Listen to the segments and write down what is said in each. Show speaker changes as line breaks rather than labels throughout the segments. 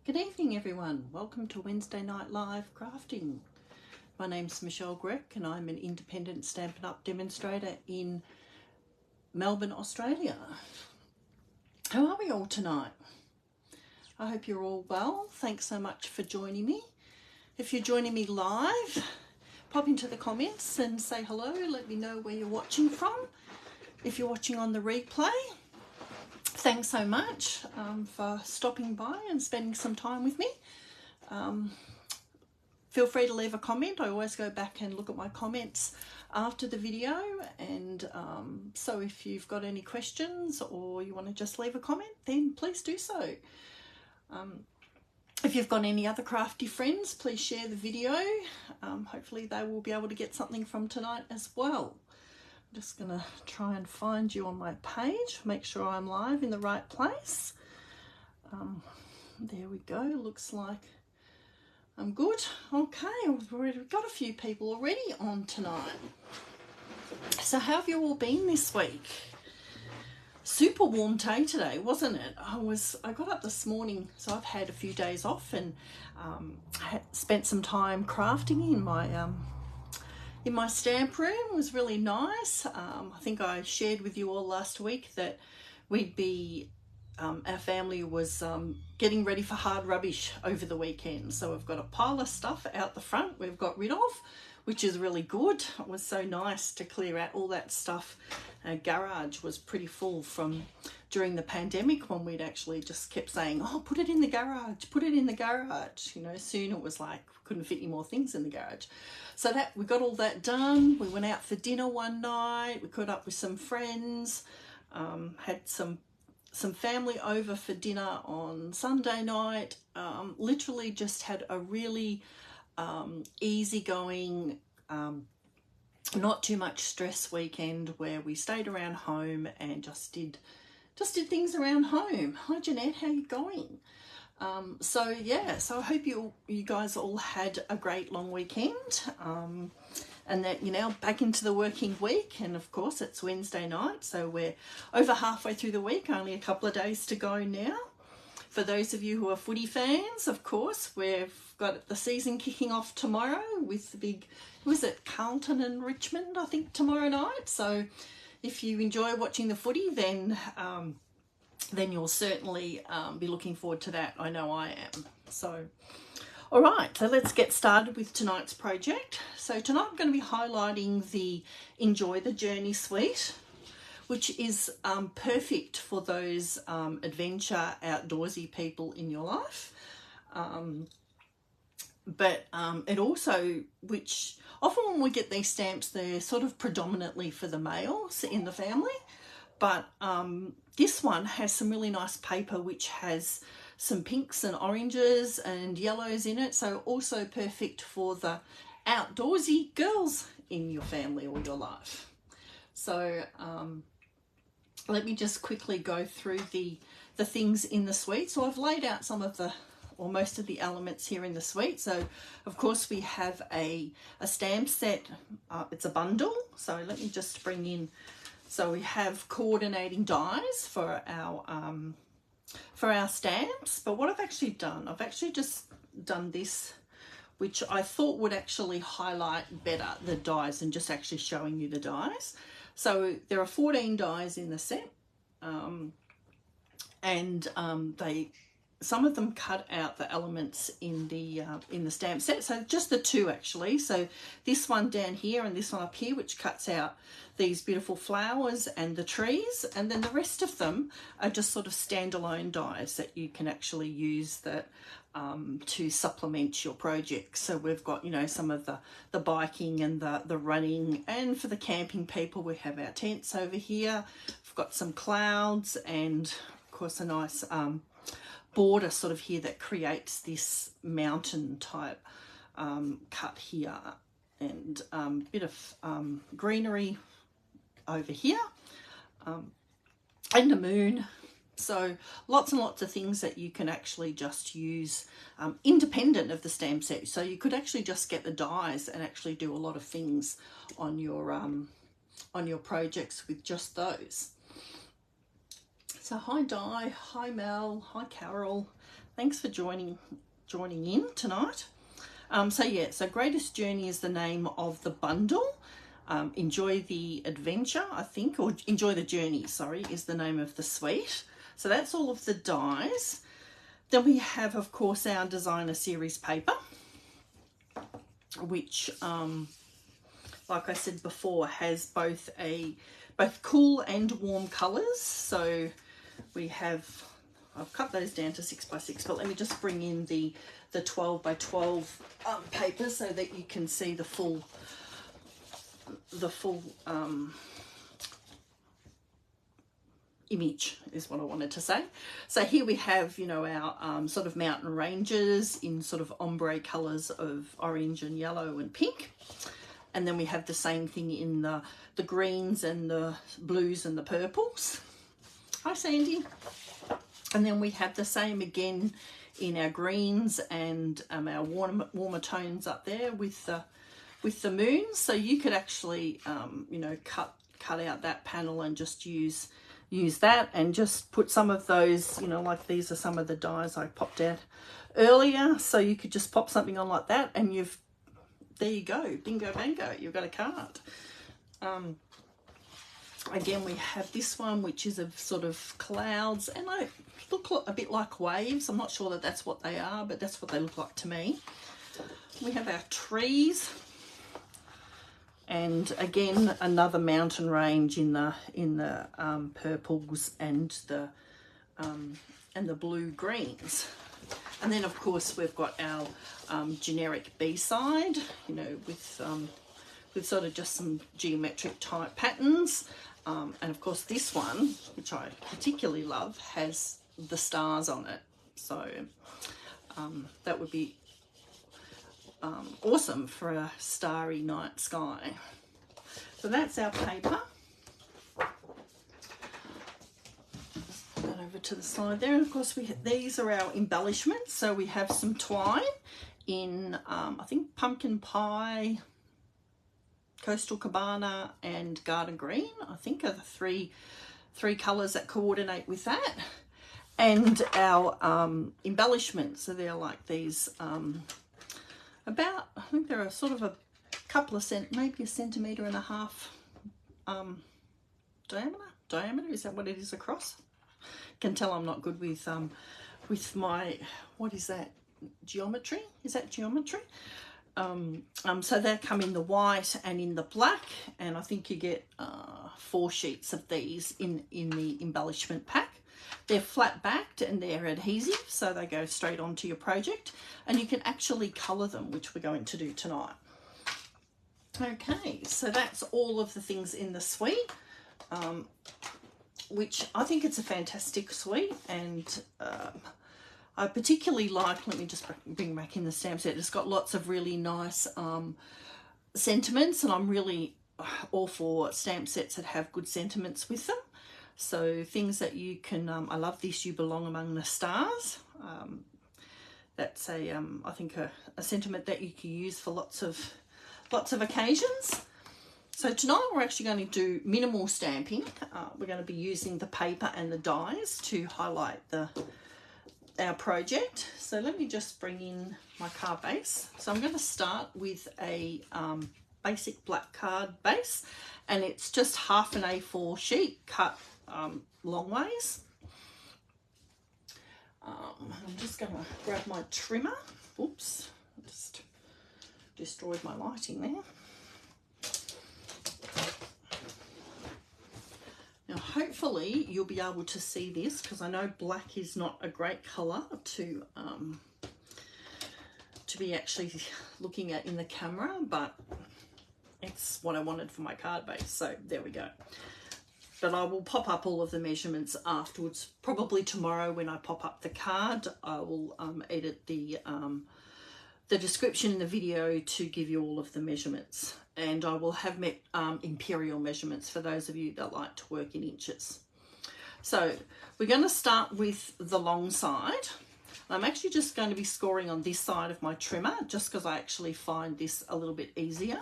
Good evening everyone, welcome to Wednesday Night Live Crafting. My name's Michelle Grech and I'm an independent Stampin' Up demonstrator in Melbourne, Australia. How are we all tonight? I hope you're all well. Thanks so much for joining me. If you're joining me live, pop into the comments and say hello, let me know where you're watching from. If you're watching on the replay, thanks so much for stopping by and spending some time with me. Feel free to leave a comment. I always go back and look at my comments after the video, and so if you've got any questions or you want to just leave a comment, then please do so. If you've got any other crafty friends, please share the video. Hopefully they will be able to get something from tonight as well. Just gonna try and find you on my page, make sure I'm live in the right place. There we go, looks like I'm good. Okay, we've already got a few people already on tonight. So how have you all been this week? Super warm day today, wasn't it? I got up this morning, so I've had a few days off and spent some time crafting in my stamp room. It was really nice. I think I shared with you all last week that our family was getting ready for hard rubbish over the weekend. So we've got a pile of stuff out the front we've got rid of, which is really good. It was so nice to clear out all that stuff. Our garage was pretty full from during the pandemic, when we'd actually just kept saying, oh, put it in the garage, put it in the garage. You know, soon it was like, couldn't fit any more things in the garage. So that we got all that done. We went out for dinner one night. We caught up with some friends, had some family over for dinner on Sunday night. Literally just had a really easygoing, not too much stress weekend where we stayed around home and just did things around home. Hi Jeanette, how you going? So yeah, so I hope you guys all had a great long weekend, and that you're now back into the working week. And of course it's Wednesday night, so we're over halfway through the week, only a couple of days to go now. For those of you who are footy fans, of course, we've got the season kicking off tomorrow with the big, was it Carlton and Richmond, I think, tomorrow night. So if you enjoy watching the footy, then you'll certainly be looking forward to that. I know I am. So, all right, so let's get started with tonight's project. So tonight I'm going to be highlighting the Enjoy the Journey suite, which is perfect for those adventure, outdoorsy people in your life. But it also, which often when we get these stamps, they're sort of predominantly for the males in the family. But this one has some really nice paper, which has some pinks and oranges and yellows in it. So also perfect for the outdoorsy girls in your family or your life. So let me just quickly go through the things in the suite. So I've laid out some of or most of the elements here in the suite. So of course we have a stamp set. It's a bundle. So let me just bring in. So we have coordinating dies for our stamps. But what I've actually done, I've actually just done this, which I thought would actually highlight better the dies than just actually showing you the dies. So there are 14 dies in the set, and some of them cut out the elements in the stamp set. So just the two actually. So this one down here and this one up here, which cuts out these beautiful flowers and the trees, and then the rest of them are just sort of standalone dies that you can actually use that to supplement your project. So we've got, you know, some of the biking and the running, and for the camping people we have our tents over here. We've got some clouds and of course a nice border sort of here that creates this mountain type cut here, and bit of greenery over here, and a moon. So lots and lots of things that you can actually just use independent of the stamp set. So you could actually just get the dies and actually do a lot of things on your projects with just those. So hi Di, hi Mel, hi Carol. Thanks for joining in tonight. So Greatest Journey is the name of the bundle. Enjoy the adventure, I think, or enjoy the journey, sorry, is the name of the suite. So that's all of the dies. Then we have, of course, our designer series paper, which, like I said before, has both cool and warm colours. So we have, I've cut those down to 6x6, but let me just bring in the 12x12 paper so that you can see the full image is what I wanted to say. So here we have, you know, our sort of mountain ranges in sort of ombre colours of orange and yellow and pink. And then we have the same thing in the greens and the blues and the purples. Hi Sandy. And then we have the same again in our greens and our warmer tones up there with the moon. So you could actually you know, cut out that panel and just use that and just put some of those, you know, like these are some of the dies I popped out earlier. So you could just pop something on like that and there you go, bingo bango, you've got a card. Again, we have this one, which is of sort of clouds, and they look a bit like waves. I'm not sure that that's what they are, but that's what they look like to me. We have our trees, and again, another mountain range in the purples and the blue greens. And then, of course, we've got our generic B-side, you know, with sort of just some geometric type patterns. And of course this one, which I particularly love, has the stars on it. So that would be awesome for a starry night sky. So that's our paper. And over to the side there, and of course these are our embellishments. So we have some twine in, I think, pumpkin pie, Coastal Cabana and Garden Green, I think, are the three colours that coordinate with that. And our embellishments, so they're like these about, I think they're a sort of a couple of maybe a centimetre and a half diameter. Is that what it is across? Can tell I'm not good with my, what is that, geometry? Is that geometry? So they come in the white and in the black, and I think you get 4 sheets of these in the embellishment pack. They're flat backed and they're adhesive, so they go straight onto your project, and you can actually colour them, which we're going to do tonight. Okay, so that's all of the things in the suite, which I think it's a fantastic suite, and I particularly like, let me just bring back in the stamp set, it's got lots of really nice sentiments, and I'm really all for stamp sets that have good sentiments with them. So things that you can, I love this, You Belong Among the Stars. That's I think a sentiment that you can use for lots of occasions. So tonight we're actually going to do minimal stamping. We're going to be using the paper and the dies to highlight our project. So let me just bring in my card base. So I'm going to start with a basic black card base, and it's just half an A4 sheet cut long ways. I'm just going to grab my trimmer. Oops, I just destroyed my lighting there. Now hopefully you'll be able to see this, because I know black is not a great colour to be actually looking at in the camera, but it's what I wanted for my card base, so there we go. But I will pop up all of the measurements afterwards, probably tomorrow when I pop up the card. I will edit the description in the video to give you all of the measurements, and I will have imperial measurements for those of you that like to work in inches. So we're going to start with the long side. I'm actually just going to be scoring on this side of my trimmer, just because I actually find this a little bit easier.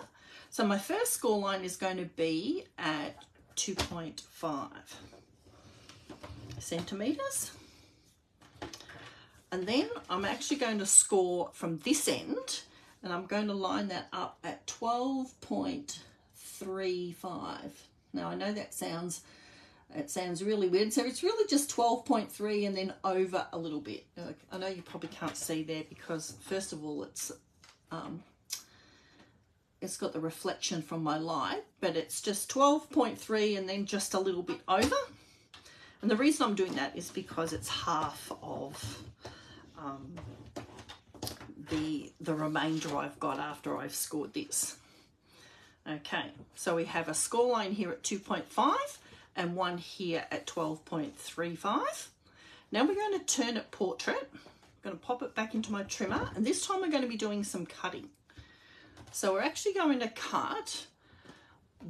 So my first score line is going to be at 2.5. centimeters. And then I'm actually going to score from this end, and I'm going to line that up at 12.35. Now I know that sounds really weird, so it's really just 12.3 and then over a little bit. I know you probably can't see there because first of all it's got the reflection from my light, but it's just 12.3 and then just a little bit over. And the reason I'm doing that is because it's half of the remainder I've got after I've scored this. Okay, so we have a score line here at 2.5 and one here at 12.35. Now we're going to turn it portrait. I'm going to pop it back into my trimmer, and this time we're going to be doing some cutting. So we're actually going to cut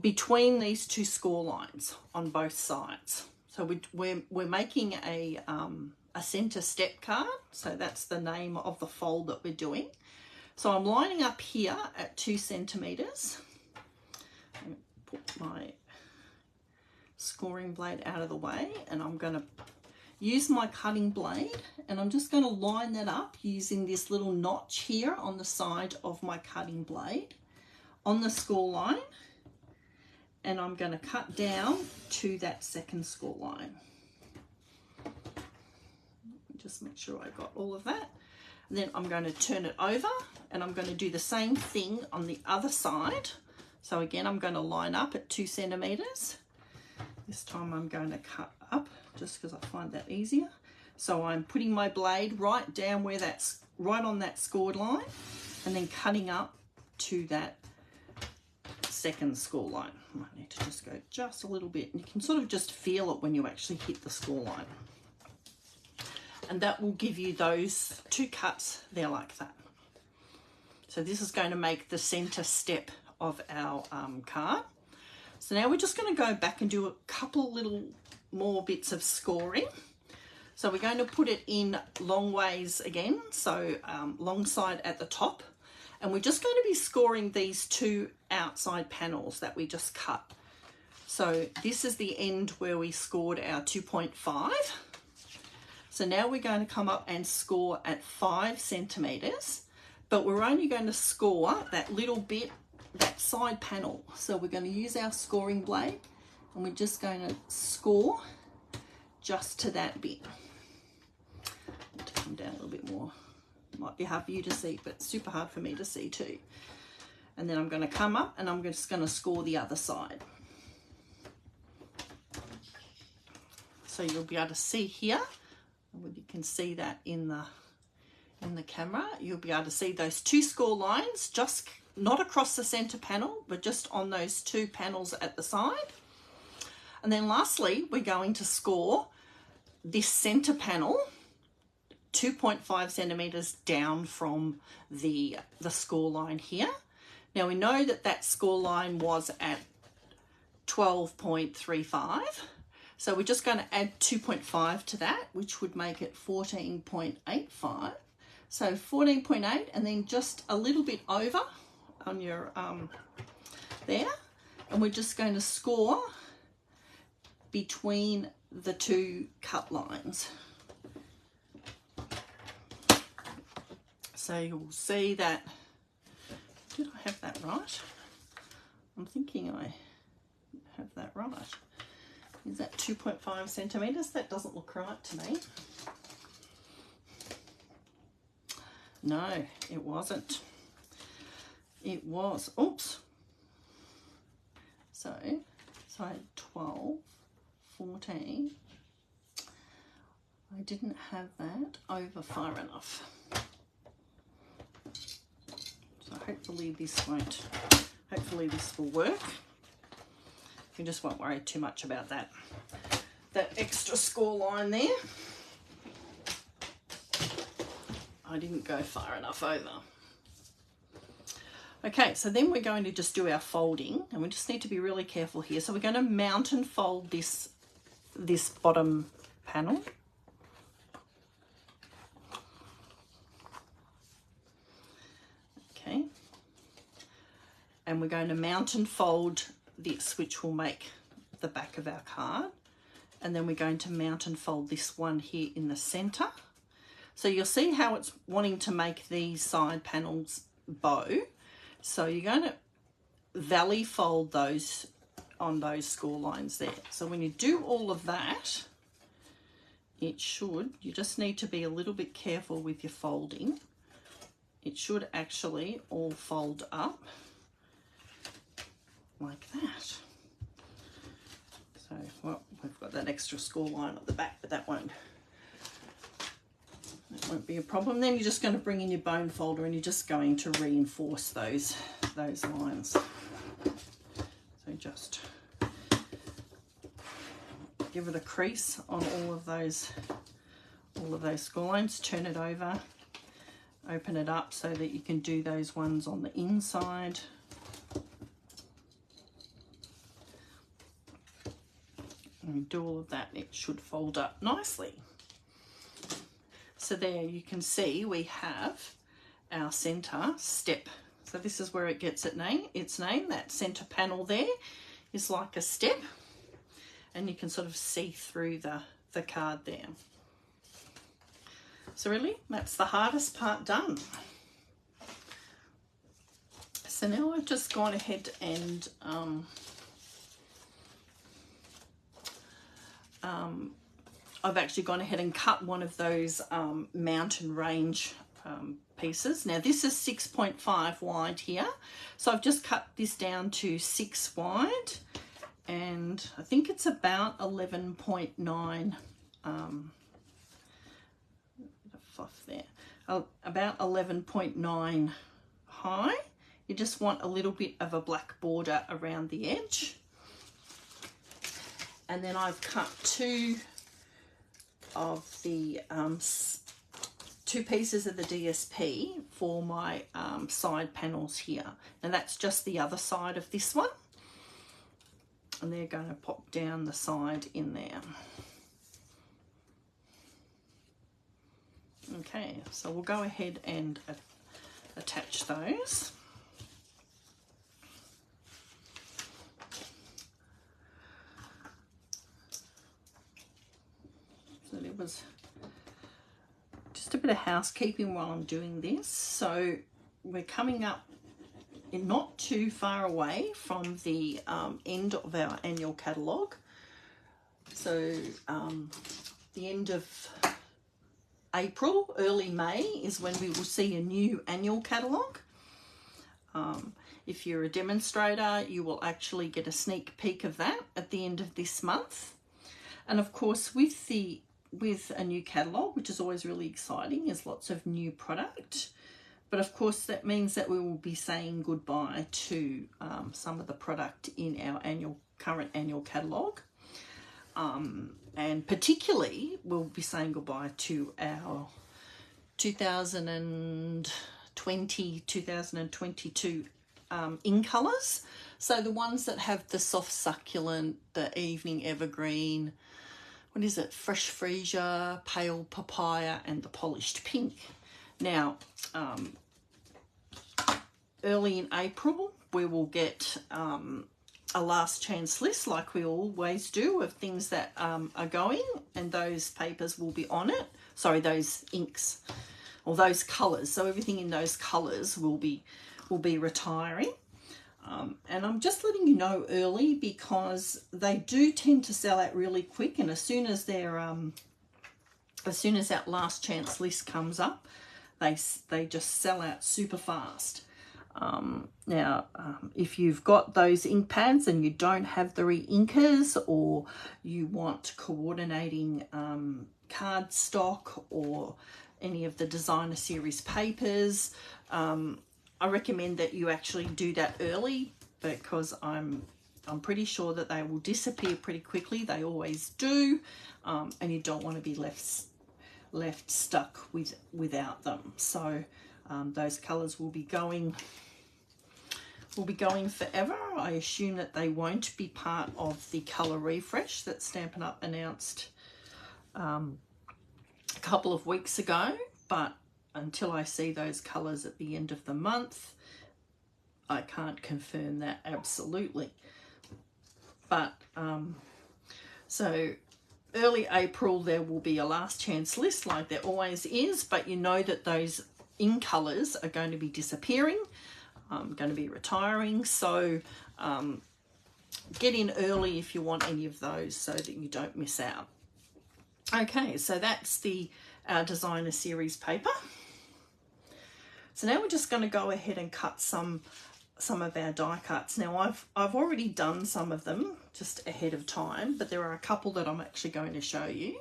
between these two score lines on both sides. So we're making a center step card, so that's the name of the fold that we're doing. So I'm lining up here at 2 centimeters. Put my scoring blade out of the way, and I'm going to use my cutting blade, and I'm just going to line that up using this little notch here on the side of my cutting blade on the score line, and I'm going to cut down to that second score line. Just make sure I got all of that, and then I'm going to turn it over, and I'm going to do the same thing on the other side. So again, I'm going to line up at 2 centimeters. This time I'm going to cut up just because I find that easier. So I'm putting my blade right down where that's right on that scored line, and then cutting up to that second score line. I might need to just go just a little bit, and you can sort of just feel it when you actually hit the score line. And that will give you those two cuts there like that. So this is going to make the center step of our card. So now we're just going to go back and do a couple little more bits of scoring. So we're going to put it in long ways again, so long side at the top, and we're just going to be scoring these two outside panels that we just cut. So this is the end where we scored our 2.5. So now we're going to come up and score at 5 centimeters, but we're only going to score that little bit, that side panel. So we're going to use our scoring blade, and we're just going to score just to that bit. To come down a little bit more. Might be hard for you to see, but super hard for me to see too. And then I'm going to come up and I'm just going to score the other side. So you'll be able to see here, you can see that in the camera, you'll be able to see those two score lines, just not across the center panel, but just on those two panels at the side. And then lastly, we're going to score this center panel 2.5 centimeters down from the score line here. Now we know that that score line was at 12.35. So we're just going to add 2.5 to that, which would make it 14.85. So 14.8, and then just a little bit over on your there, and we're just going to score between the two cut lines. So you'll see that, did I have that right? I'm thinking I have that right. Is that 2.5 centimeters? That doesn't look right to me. No, it wasn't. It was, oops. So I had 12, 14. I didn't have that over far enough. So hopefully this will work. You just won't worry too much about that extra score line there. I didn't go far enough over. Okay, so then we're going to just do our folding, and we just need to be really careful here. So we're going to mount and fold this bottom panel. Okay. And we're going to mount and fold this, which will make the back of our card. and then we're going to mount and fold this one here in the center. So you'll see how it's wanting to make these side panels bow. So you're going to valley fold those on those score lines there. So when you do all of that, it should, you just need to be a little bit careful with your folding. It should actually all fold up like that. So, well, we've got that extra score line at the back, but that won't be a problem. Then you're just going to bring in your bone folder and you're just going to reinforce those lines. So just give it a crease on all of those score lines, turn it over, open it up so that you can do those ones on the inside. And do all of that, it should fold up nicely. So there you can see we have our center step. So this is where it gets its name. That center panel there is like a step, and you can sort of see through the card there. So really, that's the hardest part done. So now I've just gone ahead and I've actually gone ahead and cut one of those mountain range pieces. Now this is 6.5 wide here, so I've just cut this down to 6 wide, and I think it's about 11.9 fluff there, about 11.9 high. You just want a little bit of a black border around the edge. And then I've cut two pieces of the DSP for my side panels here, and that's just the other side of this one, and they're going to pop down the side in there. Okay, so we'll go ahead and attach those. So it was just a bit of housekeeping while I'm doing this. So we're coming up not too far away from the end of our annual catalogue. So the end of April, early May is when we will see a new annual catalogue. If you're a demonstrator, you will actually get a sneak peek of that at the end of this month. And of course, with a new catalogue, which is always really exciting, is lots of new product. But of course, that means that we will be saying goodbye to some of the product in our current annual catalogue. And particularly, we'll be saying goodbye to our 2020-2022 in colours. So the ones that have the soft succulent, the evening evergreen, what is it, fresh freesia, pale papaya, and the polished pink. Now, early in April, we will get a last chance list, like we always do, of things that are going, and those papers will be on it. Sorry, those inks or those colours. So everything in those colours will be retiring. And I'm just letting you know early, because they do tend to sell out really quick, and as soon as that last chance list comes up, they just sell out super fast. Now, if you've got those ink pads and you don't have the re-inkers, or you want coordinating card stock or any of the designer series papers, I recommend that you actually do that early, because I'm pretty sure that they will disappear pretty quickly. They always do, and you don't want to be left stuck without them. So those colours will be going forever. I assume that they won't be part of the colour refresh that Stampin' Up announced a couple of weeks ago, but until I see those colours at the end of the month, I can't confirm that absolutely. But so early April there will be a last chance list like there always is, but you know that those in colours are going to be disappearing, going to be retiring, so get in early if you want any of those so that you don't miss out. Okay, so that's the designer series paper. So now we're just going to go ahead and cut some of our die cuts. Now I've already done some of them just ahead of time, but there are a couple that I'm actually going to show you.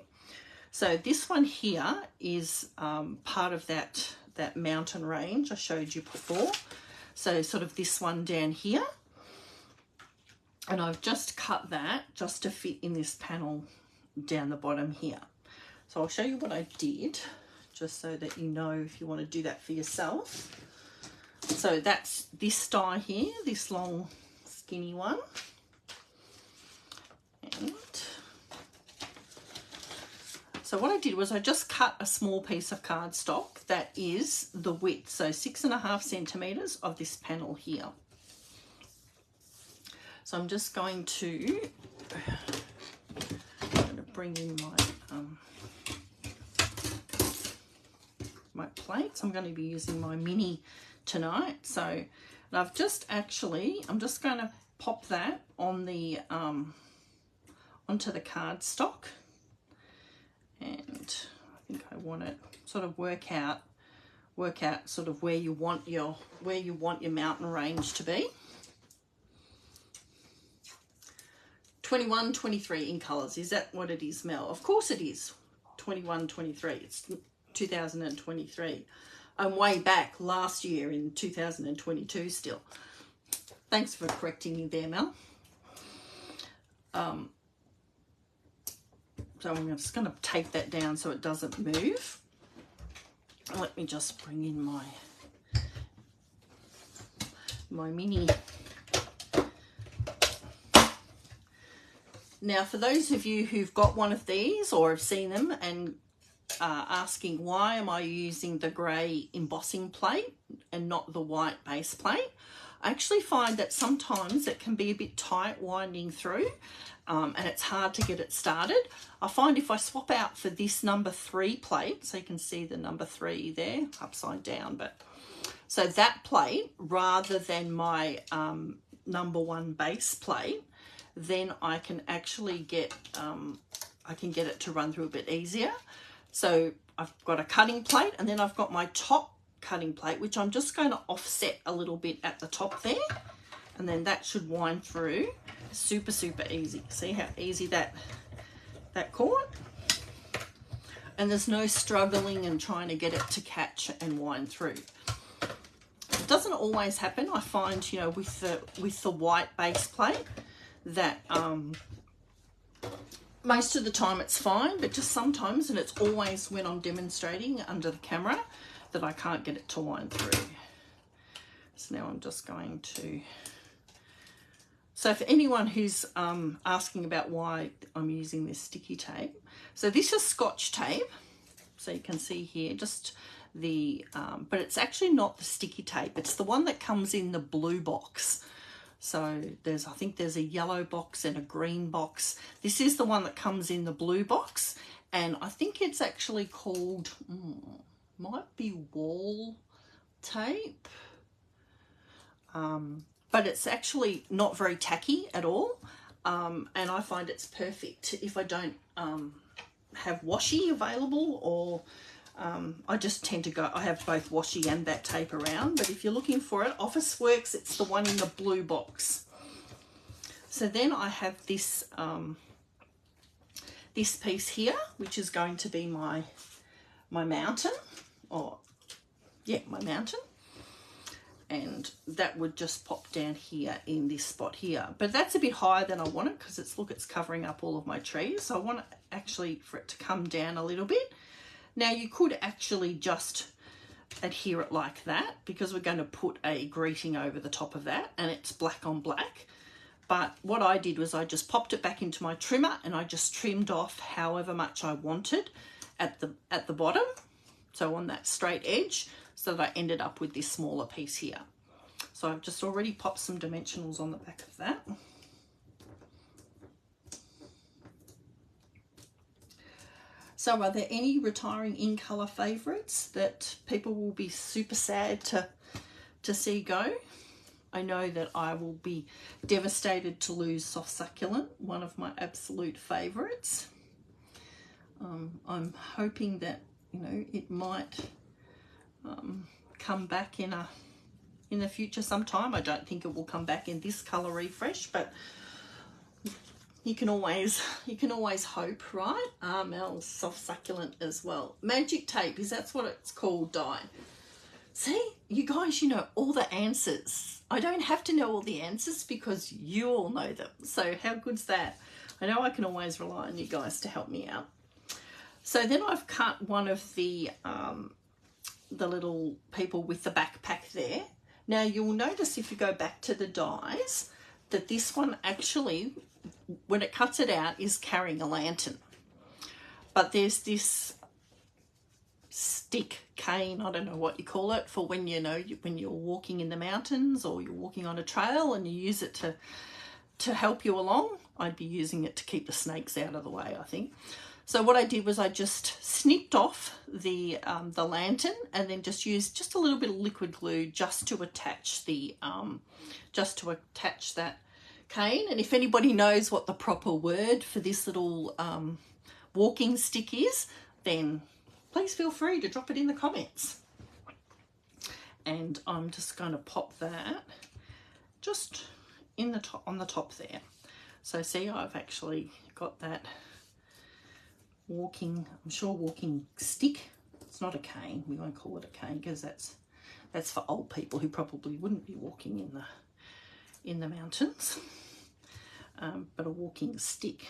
So this one here is part of that mountain range I showed you before. So sort of this one down here. And I've just cut that just to fit in this panel down the bottom here. So I'll show you what I did, just so that you know if you want to do that for yourself. So that's this die here, this long skinny one. And so what I did was I just cut a small piece of cardstock that is the width, so 6.5 centimetres of this panel here. So I'm just going to bring in my plates. I'm going to be using my mini tonight. So and I'm just going to pop that on the onto the cardstock, and I think I want to sort of work out sort of where you want your mountain range to be. 21, 23 in colours. Is that what it is, Mel? Of course it is. 21, 23. It's 2023. I'm way back last year in 2022 still. Thanks for correcting me there, Mel. So I'm just going to tape that down so it doesn't move. Let me just bring in my mini. Now, for those of you who've got one of these or have seen them and asking why am I using the grey embossing plate and not the white base plate, I actually find that sometimes it can be a bit tight winding through and it's hard to get it started. I find if I swap out for this number 3 plate, so you can see the number 3 there upside down, but so that plate rather than my number 1 base plate, then I can actually get it to run through a bit easier. So I've got a cutting plate, and then I've got my top cutting plate, which I'm just going to offset a little bit at the top there, and then that should wind through super easy. See how easy that caught? And there's no struggling and trying to get it to catch and wind through. It doesn't always happen. I find, you know, with the white base plate, that most of the time it's fine, but just sometimes, and it's always when I'm demonstrating under the camera, that I can't get it to wind through. So now I'm just going to, so for anyone who's asking about why I'm using this sticky tape, so this is Scotch tape, so you can see here just the but it's actually not the sticky tape, it's the one that comes in the blue box. So I think there's a yellow box and a green box. This is the one that comes in the blue box, and I think it's actually called, might be wall tape, but it's actually not very tacky at all, and I find it's perfect if I don't have washi available, or I just tend to go, I have both washi and that tape around, but if you're looking for it, Officeworks, it's the one in the blue box. So then I have this this piece here, which is going to be my mountain, or yeah, my mountain, and that would just pop down here in this spot here, but that's a bit higher than I want it, because it's covering up all of my trees, so I want it actually for it to come down a little bit. Now you could actually just adhere it like that, because we're going to put a greeting over the top of that, and it's black on black. But what I did was I just popped it back into my trimmer, and I just trimmed off however much I wanted at the bottom, so on that straight edge, so that I ended up with this smaller piece here. So I've just already popped some dimensionals on the back of that. So are there any retiring in colour favourites that people will be super sad to see go? I know that I will be devastated to lose Soft Succulent, one of my absolute favourites. I'm hoping that, you know, it might come back in the future sometime. I don't think it will come back in this colour refresh, but you can always hope, right? Mel's Soft Succulent as well. Magic tape, that's what it's called, Di. See, you guys, you know all the answers. I don't have to know all the answers because you all know them. So how good's that? I know I can always rely on you guys to help me out. So then I've cut one of the little people with the backpack there. Now you'll notice if you go back to the dies that this one actually, when it cuts it out, is carrying a lantern. But there's this stick, cane, I don't know what you call it, for when, you know, when you're walking in the mountains or you're walking on a trail and you use it to help you along. I'd be using it to keep the snakes out of the way, I think. So what I did was I just snipped off the lantern and then just used just a little bit of liquid glue just to attach the that cane. And if anybody knows what the proper word for this little walking stick is, then please feel free to drop it in the comments. And I'm just going to pop that just in the top, on the top there. So see, I've actually got that walking stick. It's not a cane. We won't call it a cane because that's for old people who probably wouldn't be walking in the mountains. But a walking stick.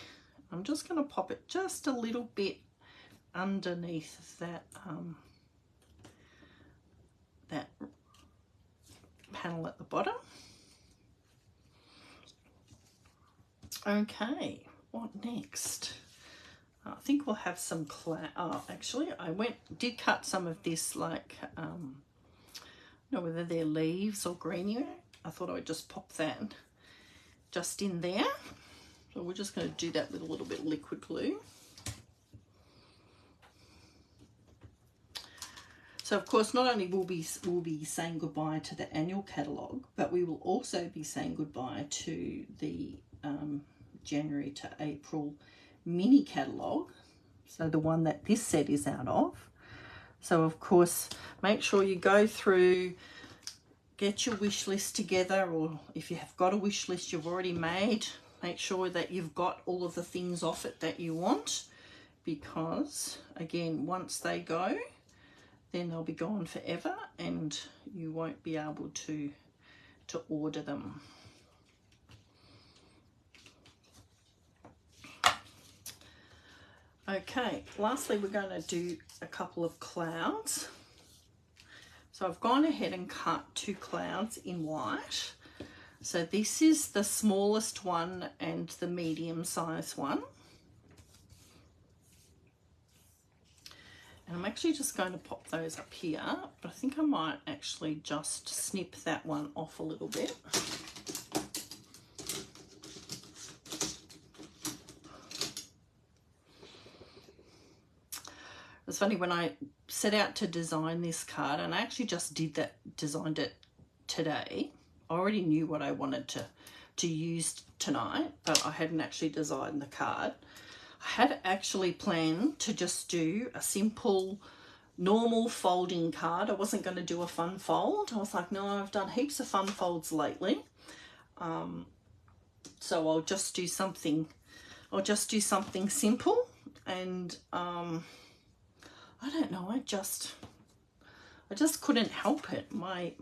I'm just going to pop it just a little bit underneath that that panel at the bottom. Okay, what next? I think we'll have some actually I did cut some of this, like I don't know whether they're leaves or greenery. I thought I would just pop that just in there. So we're just going to do that with a little bit of liquid glue. So of course, not only will we'll be saying goodbye to the annual catalogue, but we will also be saying goodbye to the January to April mini catalogue, so the one that this set is out of. So of course, make sure you go through, get your wish list together, or if you have got a wish list you've already made, make sure that you've got all of the things off it that you want, because again, once they go, then they'll be gone forever and you won't be able to order them. Okay, lastly we're going to do a couple of clouds. So I've gone ahead and cut 2 clouds in white. So this is the smallest one and the medium size one. And I'm actually just going to pop those up here, but I think I might actually just snip that one off a little bit. It's funny, when I set out to design this card, and I actually just designed it today. I already knew what I wanted to use tonight, but I hadn't actually designed the card. I had actually planned to just do a simple, normal folding card. I wasn't going to do a fun fold. I was like, no, I've done heaps of fun folds lately. So I'll just do something simple, and I don't know, I just couldn't help it. My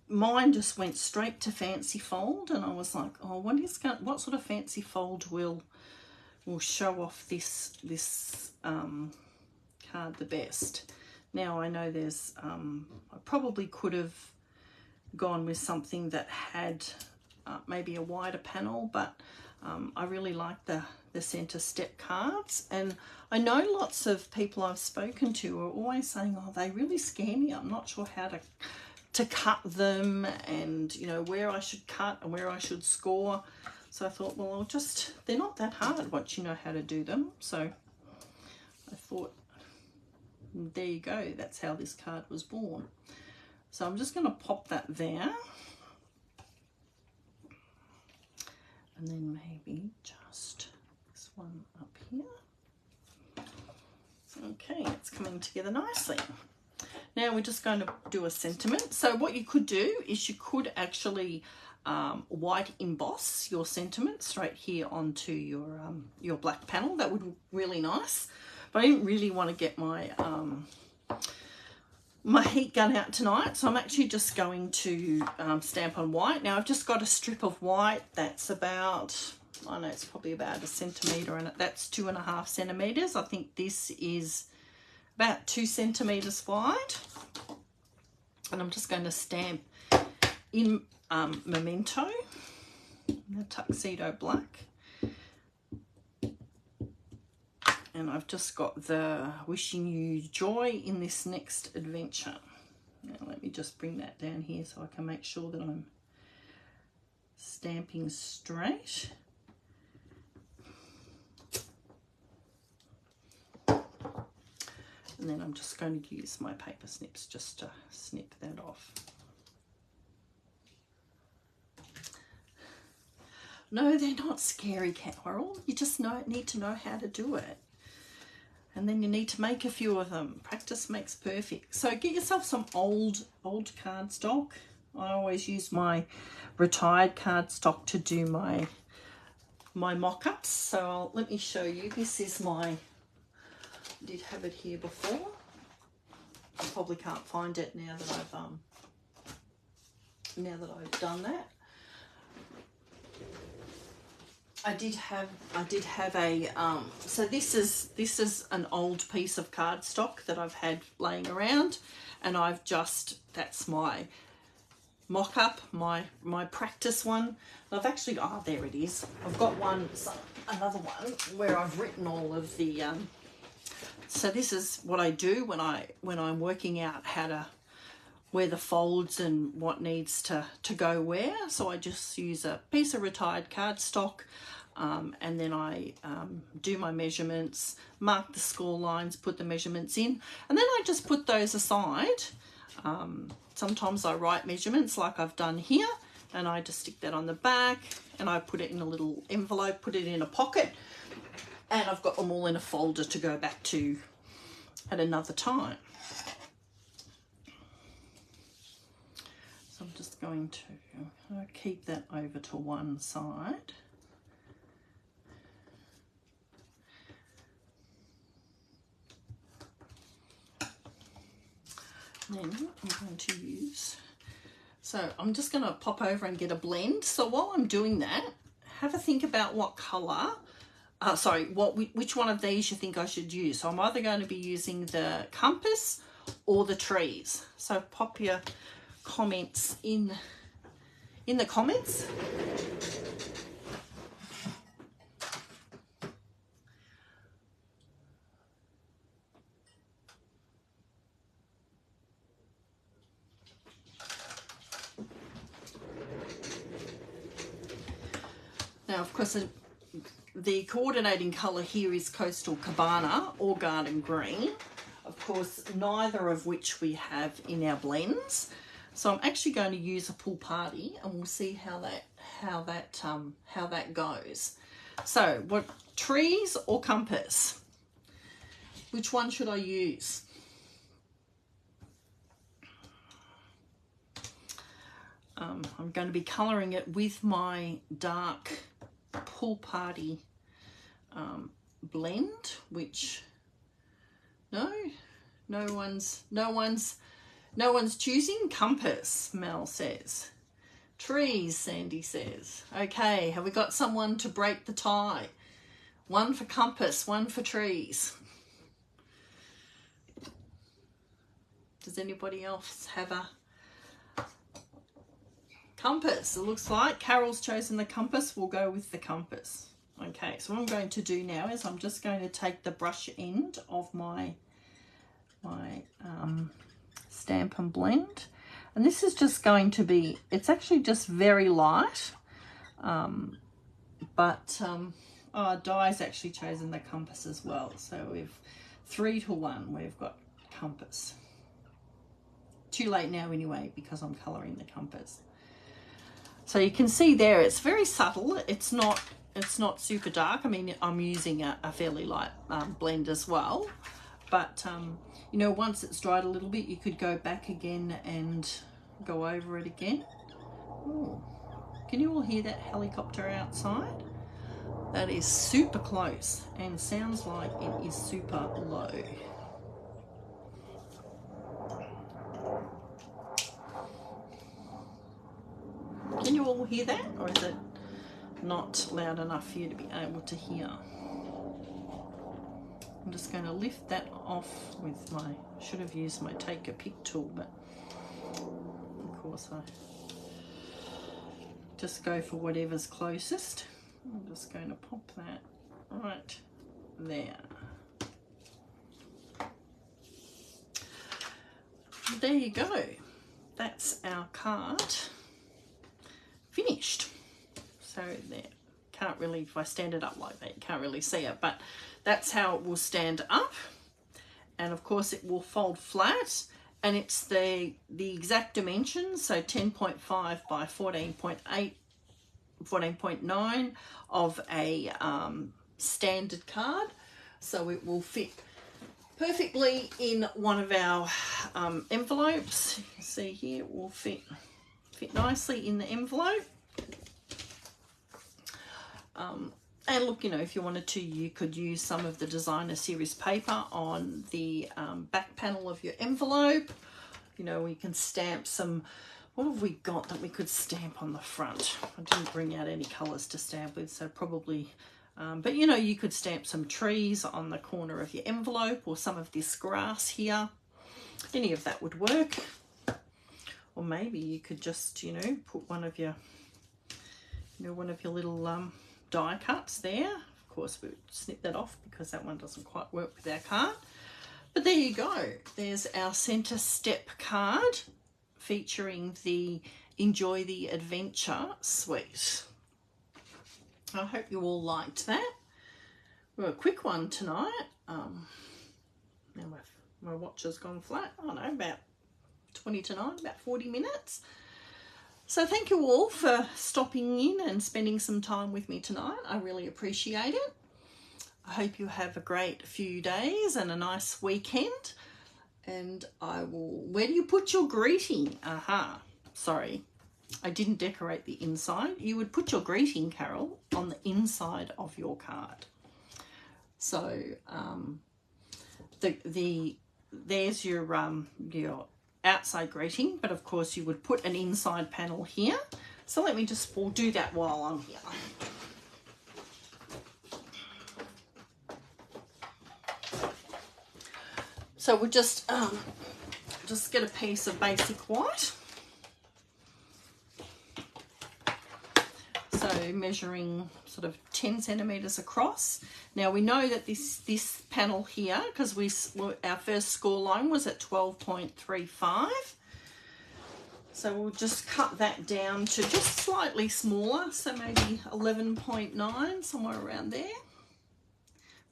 mind just went straight to fancy fold, and I was like, oh, what sort of fancy fold will show off this card the best? Now I know there's I probably could have gone with something that had maybe a wider panel, but I really like the center step cards, and I know lots of people I've spoken to are always saying, oh, they really scare me. I'm not sure how to cut them, and you know, where I should cut and where I should score. So I thought, well, they're not that hard once you know how to do them. So I thought, there you go, that's how this card was born. So I'm just going to pop that there. And then maybe just this one up here. Okay, it's coming together nicely. Now we're just going to do a sentiment. So what you could do is you could actually white emboss your sentiment straight here onto your black panel. That would look really nice. But I didn't really want to get my my heat gun out tonight, so I'm actually just going to stamp on white. Now I've just got a strip of white that's about, I know it's probably about 1 centimetre, and that's 2.5 centimetres. I think this is about 2 centimetres wide. And I'm just going to stamp in Memento, the Tuxedo Black. And I've just got the wishing you joy in this next adventure. Now let me just bring that down here so I can make sure that I'm stamping straight. And then I'm just going to use my paper snips just to snip that off. No, they're not scary, Carol. You just need to know how to do it. And then you need to make a few of them. Practice makes perfect. So get yourself some old cardstock. I always use my retired cardstock to do my mock-ups. So let me show you. This is my, I did have it here before. I probably can't find it now that I've done that. I did have a so this is an old piece of cardstock that I've had laying around, and that's my mock-up, my practice one. I've actually, oh, there it is. I've got another one where I've written all of the so this is what I do when I'm working out where the folds and what needs to go where. So I just use a piece of retired cardstock, and then I do my measurements, mark the score lines, put the measurements in, and then I just put those aside. Sometimes I write measurements like I've done here, and I just stick that on the back, and I put it in a little envelope, put it in a pocket, and I've got them all in a folder to go back to at another time. So I'm just going to keep that over to one side. Then I'm going to use, so I'm just going to pop over and get a blend. So while I'm doing that, have a think about what colour, which one of these you think I should use. So I'm either going to be using the compass or the trees. So pop your comments in the comments. Now, of course, the coordinating colour here is Coastal Cabana or Garden Green. Of course, neither of which we have in our blends. So I'm actually going to use a Pool Party, and we'll see how that goes. So, what, trees or compass? Which one should I use? I'm going to be colouring it with my dark Pool Party blend, which no one's choosing. Compass, Mel says. Trees, Sandy says. Okay, have we got someone to break the tie? One for compass, one for trees. Does anybody else have a compass? It looks like Carol's chosen the compass. We'll go with the compass. Okay, so what I'm going to do now is I'm just going to take the brush end of my stamp and blend, and this is just going to be, it's actually just very light, But Di's actually chosen the compass as well. So we've 3 to 1. We've got compass. Too late now anyway because I'm colouring the compass. So you can see there it's very subtle. It's not super dark. I mean, I'm using a fairly light blend as well. But, you know, once it's dried a little bit, you could go back again and go over it again. Ooh. Can you all hear that helicopter outside? That is super close and sounds like it is super low. Can you all hear that, or is it not loud enough for you to be able to hear? I'm just going to lift that off with my, should have used my take a pick tool, but of course I just go for whatever's closest. I'm just going to pop that right there. There you go. That's our card finished. So there, can't really, if I stand it up like that, you can't really see it, but that's how it will stand up. And of course it will fold flat, and it's the exact dimensions, so 10.5 by 14.8, 14.9 of a standard card. So it will fit perfectly in one of our envelopes. You can see here it will fit nicely in the envelope. And look, you know, if you wanted to, you could use some of the designer series paper on the back panel of your envelope. You know, we can stamp some, what have we got that we could stamp on the front? I didn't bring out any colours to stamp with, so probably, but you know, you could stamp some trees on the corner of your envelope, or some of this grass here. Any of that would work. Or maybe you could just, you know, put one of your, you know, one of your little die cuts there. Of course, we would snip that off because that one doesn't quite work with our card. But there you go. There's our Centre Step card featuring the Enjoy the Adventure suite. I hope you all liked that. Well, a quick one tonight. Now my watch has gone flat. I don't know, about 20 to 9, about 40 minutes. So thank you all for stopping in and spending some time with me tonight. I really appreciate it. I hope you have a great few days and a nice weekend. And I will, where do you put your greeting? Aha, sorry, I didn't decorate the inside. You would put your greeting, Carol, on the inside of your card. So there's your outside greeting, but of course you would put an inside panel here. So let me just, we'll do that while I'm here. So we'll just get a piece of basic white. So measuring sort of 10 centimeters across. Now we know that this panel here, because our first score line was at 12.35. So we'll just cut that down to just slightly smaller, so maybe 11.9, somewhere around there.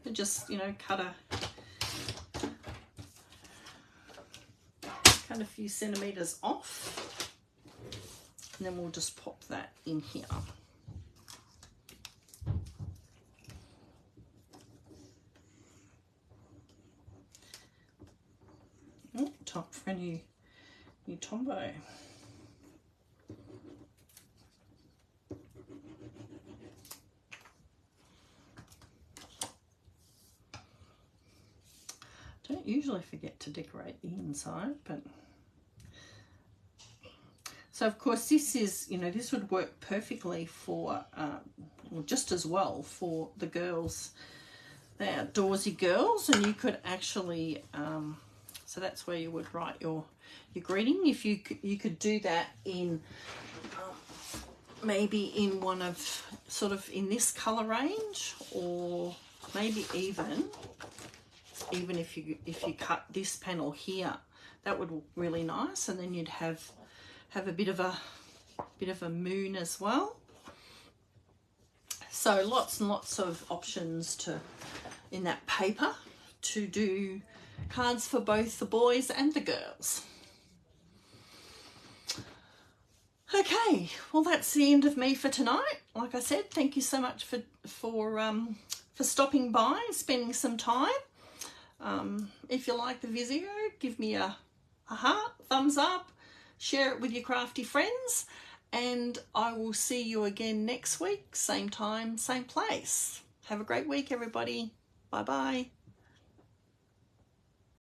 But just, you know, cut a few centimeters off, and then we'll just pop that in here. Oh, time for a new Tombow. Don't usually forget to decorate the inside, but so of course this is, you know, this would work perfectly for, or just as well for the girls, the outdoorsy girls, and you could actually, so that's where you would write your greeting. If you could do that in maybe in one of sort of in this color range, or maybe even if you cut this panel here, that would look really nice, and then you'd have a bit of a moon as well. So lots and lots of options in that paper to do cards for both the boys and the girls. Okay, well that's the end of me for tonight. Like I said, thank you so much for stopping by, spending some time. If you like the video, give me a heart, thumbs up, share it with your crafty friends, and I will see you again next week, same time, same place. Have a great week, everybody. Bye bye.